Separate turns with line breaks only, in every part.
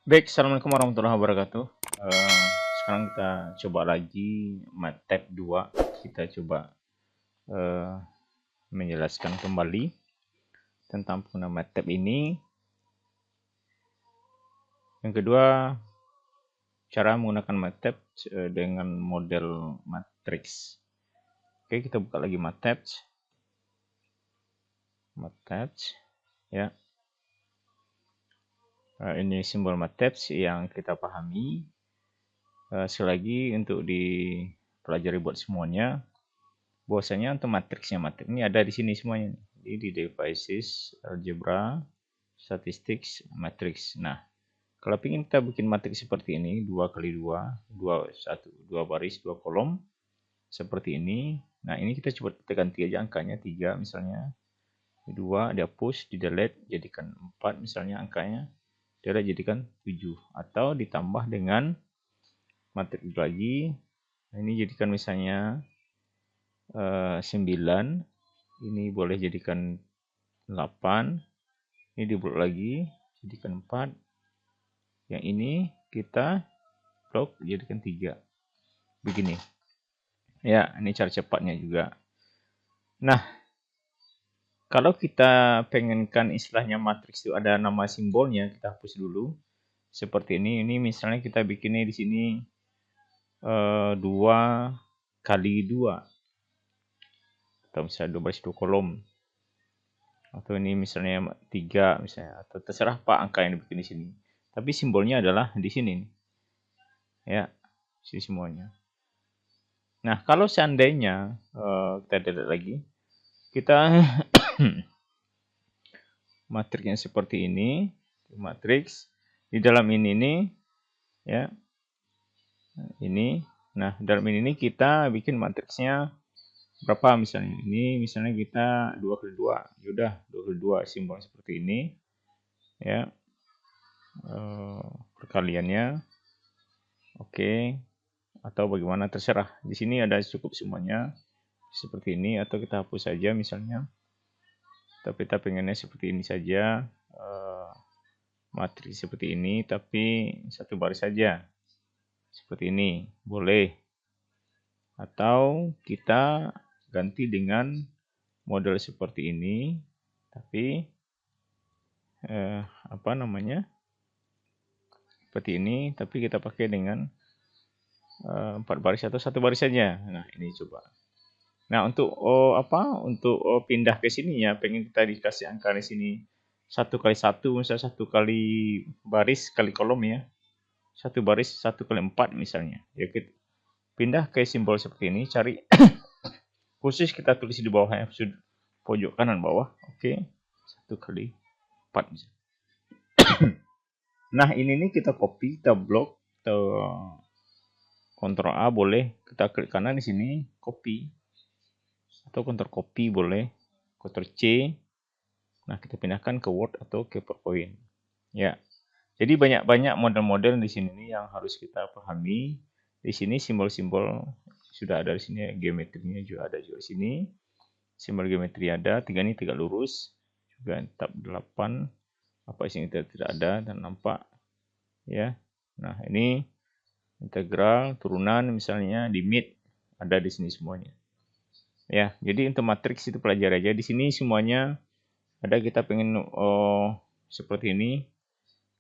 Baik, assalamualaikum warahmatullahi wabarakatuh. Sekarang kita coba lagi MATLAB 2. Kita coba menjelaskan kembali tentang penggunaan MATLAB ini. Yang kedua, cara menggunakan MATLAB dengan model matriks. Oke, kita buka lagi MATLAB. Ya. Ini simbol MATLAB yang kita pahami. Sekali lagi untuk dipelajari buat semuanya, bahwasanya untuk matriksnya matriks ini ada di sini semuanya. Jadi di devices, algebra, statistics, matrix. Nah, kalau ingin kita bikin matriks seperti ini, 2 kali 2, 2 baris, 2 kolom seperti ini. Nah, ini kita coba tekan 3 aja angkanya, 3 misalnya. 2 dihapus, di delete, jadikan 4 misalnya angkanya. Delete jadikan 7 atau ditambah dengan matriks lagi. Ini jadikan misalnya 9, ini boleh jadikan 8, ini diblok lagi jadikan 4, yang ini kita blok jadikan 3, begini ya. Ini cara cepatnya juga. Nah, kalau kita pengenkan istilahnya matriks itu ada nama simbolnya, kita hapus dulu seperti ini misalnya kita bikinnya di sini 2 kali 2, atau misalnya 2 baris 2 kolom, atau ini misalnya 3 misalnya, atau terserah Pak angka yang dibikin di sini. Tapi simbolnya adalah di sini. Ya, sini semuanya. Nah, kalau seandainya kita lihat lagi, kita matriksnya seperti ini, matriks di dalam ini nih, ya. Ini. Nah, dalam ini kita bikin matriksnya berapa misalnya. Ini misalnya kita 2 kali 2. Yaudah, 2 kali 2 simbol seperti ini. Ya. Perkaliannya. Oke. Atau bagaimana terserah. Di sini ada cukup semuanya seperti ini, atau kita hapus saja misalnya. Tapi kita pengennya seperti ini saja. Matriks seperti ini, tapi satu baris saja. Seperti ini, boleh. Atau kita ganti dengan model seperti ini, tapi seperti ini, tapi kita pakai dengan 4 baris atau satu baris saja. Nah, ini coba. Nah, untuk pindah ke sini ya, pengen kita dikasih angka di sini 1 kali 1, misalnya 1 kali baris kali kolom ya. 1 baris 1 kali 4 misalnya. Ya, kita pindah ke simbol seperti ini, cari khusus kita tulis di bawahnya, sudut pojok kanan bawah. Oke. 1 kali 4 misalnya. Nah, ini nih kita copy, kita blok, kita Ctrl A boleh, kita klik kanan di sini, copy. Atau Ctrl copy boleh, Ctrl C. Nah, kita pindahkan ke Word atau ke PowerPoint. Ya. Jadi banyak-banyak model-model di sini nih yang harus kita pahami. Di sini simbol-simbol sudah ada di sini, geometrinya juga ada juga di sini. Simbol geometri ada, 3 ini 3 lurus. Juga tab 8. Apa sini tidak ada dan nampak ya. Nah, ini integral, turunan misalnya, limit ada di sini semuanya. Ya, jadi untuk matriks itu pelajari aja. Di sini semuanya ada. Kita pengen seperti ini.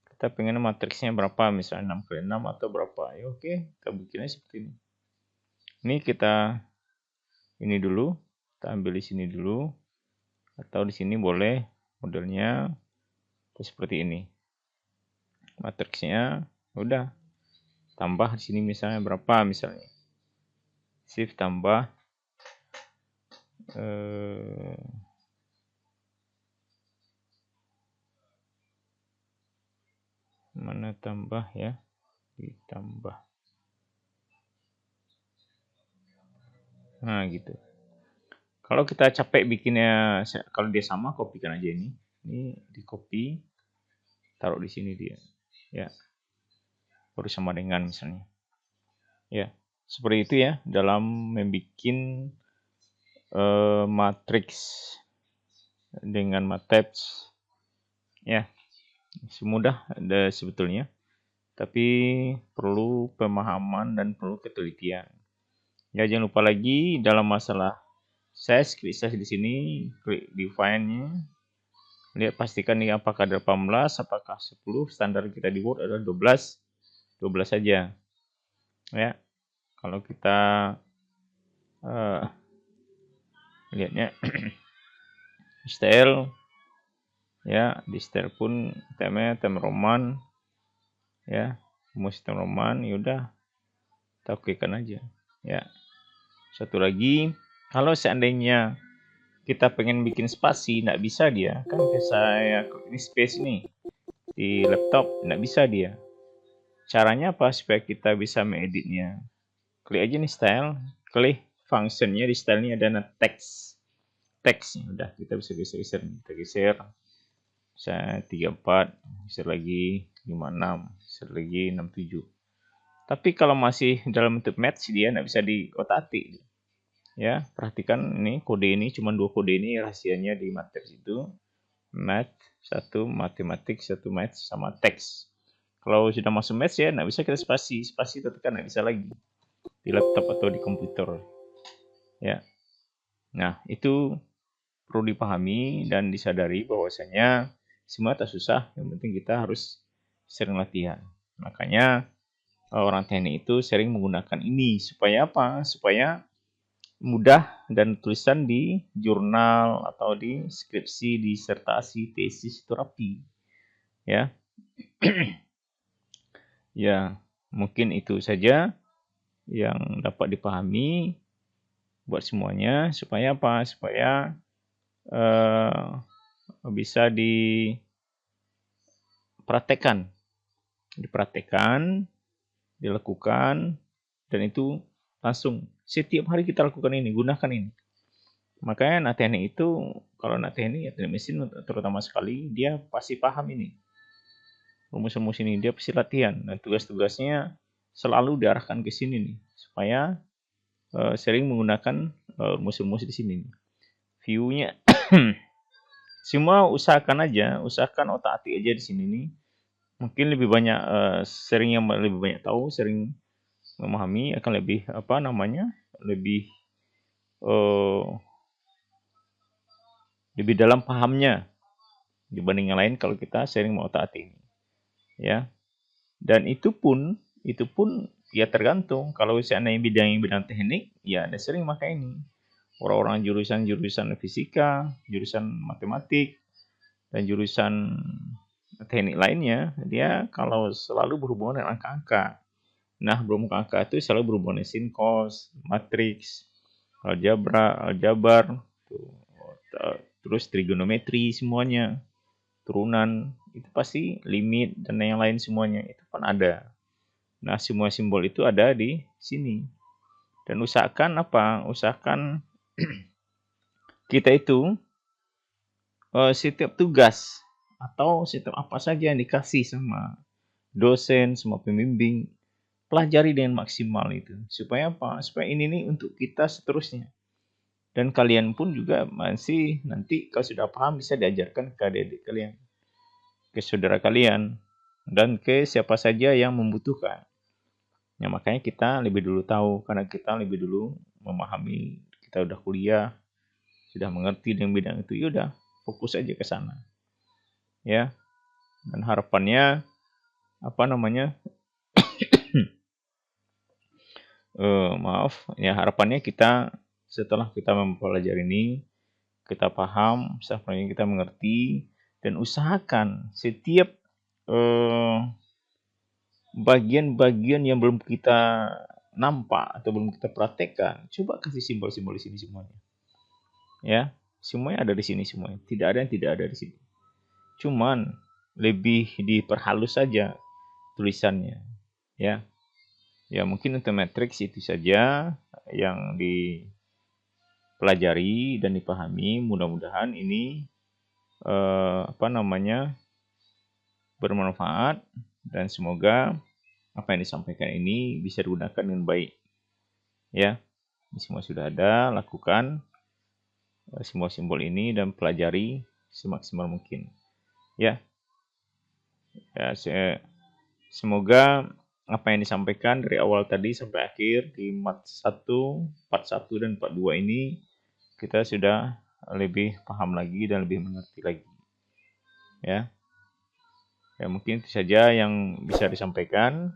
Kita pengen matriksnya berapa, misalnya 6 kali 6 atau berapa. Ya, oke, kita bikinnya seperti ini. Ini kita ini dulu, kita ambil di sini dulu, atau di sini boleh modelnya seperti ini. Matriksnya udah tambah di sini misalnya berapa misalnya. Shift tambah mana tambah ya, ditambah. Nah, gitu. Kalau kita capek bikinnya, kalau dia sama, kopikan aja ini. Ini di copy, taruh di sini dia. Ya. Baru sama dengan misalnya. Ya. Seperti itu ya dalam membuat matriks dengan MATLAB. Ya. Semudah sebetulnya. tapi perlu pemahaman dan perlu ketelitian. Ya, jangan lupa lagi dalam masalah size, klik size di sini, klik define-nya. Lihat pastikan nih apakah ada 18, apakah 10, standar kita di Word adalah 12. 12 saja. Ya. Kalau kita lihatnya style, ya, di style pun temanya tem Roman, ya, mau sistem Roman, yaudah kita okekan aja. Ya. Satu lagi, kalau seandainya kita pengen bikin spasi, nggak bisa dia. Kan kayak saya ini space nih di laptop, nggak bisa dia. Caranya apa supaya kita bisa mengeditnya? Klik aja nih style, klik functionnya di style ini ada text. Text udah kita bisa geser-geser, kita geser. Saya 34, geser lagi 56, geser lagi 67. Tapi kalau masih dalam bentuk match dia nggak bisa dikotak-atik. Ya, perhatikan ini kode ini cuma 2 kode ini rahasianya di matriks itu. Math, 1 matematik, 1 math sama teks. Kalau sudah masuk math ya nggak bisa kita spasi. Spasi tekan nggak bisa lagi di laptop atau di komputer. Ya. Nah, itu perlu dipahami dan disadari bahwasanya semua tak susah, yang penting kita harus sering latihan. Makanya orang teknik itu sering menggunakan ini supaya apa? Supaya mudah dan tulisan di jurnal atau di skripsi, disertasi, tesis itu rapi. Ya. Ya, mungkin itu saja yang dapat dipahami buat semuanya supaya apa? Supaya bisa dipraktekkan, dilakukan, dan itu langsung setiap hari kita lakukan ini, gunakan ini. Makanya teknik itu, kalau teknik ya teknik mesin terutama sekali, dia pasti paham ini. Rumus-rumus ini dia pasti latihan dan tugas-tugasnya selalu diarahkan ke sini nih, supaya sering menggunakan rumus-rumus di sini. View-nya semua usahakan otak-atik aja di sini nih. Mungkin lebih banyak sering yang lebih banyak tahu, sering memahami akan lebih lebih dalam pahamnya dibanding yang lain kalau kita sering mengotak-atik ini. Ya. Dan itu pun ya tergantung. Kalau seandainya bidang teknik, ya ada sering pakai ini. Orang-orang jurusan fisika, jurusan matematik, dan jurusan teknik lainnya, dia kalau selalu berhubungan dengan angka-angka. Nah, angka itu selalu berhubungan dengan sin, cos, matriks, aljabar, terus trigonometri semuanya, turunan, itu pasti limit dan yang lain semuanya itu kan ada. Nah, semua simbol itu ada di sini. Dan usahakan apa? Usahakan kita itu setiap tugas atau setiap apa saja yang dikasih sama dosen, sama pembimbing, pelajari dengan maksimal itu. Supaya apa? Supaya ini nih untuk kita seterusnya. Dan kalian pun juga masih nanti kalau sudah paham bisa diajarkan ke adik-adik kalian, ke saudara kalian, dan ke siapa saja yang membutuhkan. Ya, makanya kita lebih dulu tahu, karena kita lebih dulu memahami, kita udah kuliah, sudah mengerti dengan bidang itu, yaudah fokus aja ke sana. Ya, dan harapannya harapannya kita setelah kita mempelajari ini, kita paham, setelah kita mengerti, dan usahakan setiap bagian-bagian yang belum kita nampak atau belum kita praktekkan, coba kasih simbol-simbol di sini semuanya. Ya, semuanya ada di sini semuanya. Tidak ada yang tidak ada di sini. Cuman lebih diperhalus saja tulisannya. Ya. Ya, mungkin untuk matriks itu saja yang dipelajari dan dipahami. Mudah-mudahan ini bermanfaat dan semoga apa yang disampaikan ini bisa digunakan dengan baik. Ya, ini semua sudah ada, lakukan simbol-simbol ini dan pelajari semaksimal mungkin. Ya, Semoga apa yang disampaikan dari awal tadi sampai akhir di Mat 1, part 1 dan part 2 ini kita sudah lebih paham lagi dan lebih mengerti lagi. Ya, mungkin itu saja yang bisa disampaikan.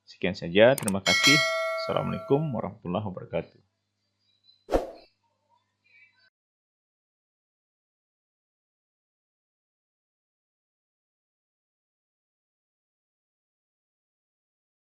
Sekian saja, terima kasih. Assalamualaikum warahmatullahi wabarakatuh.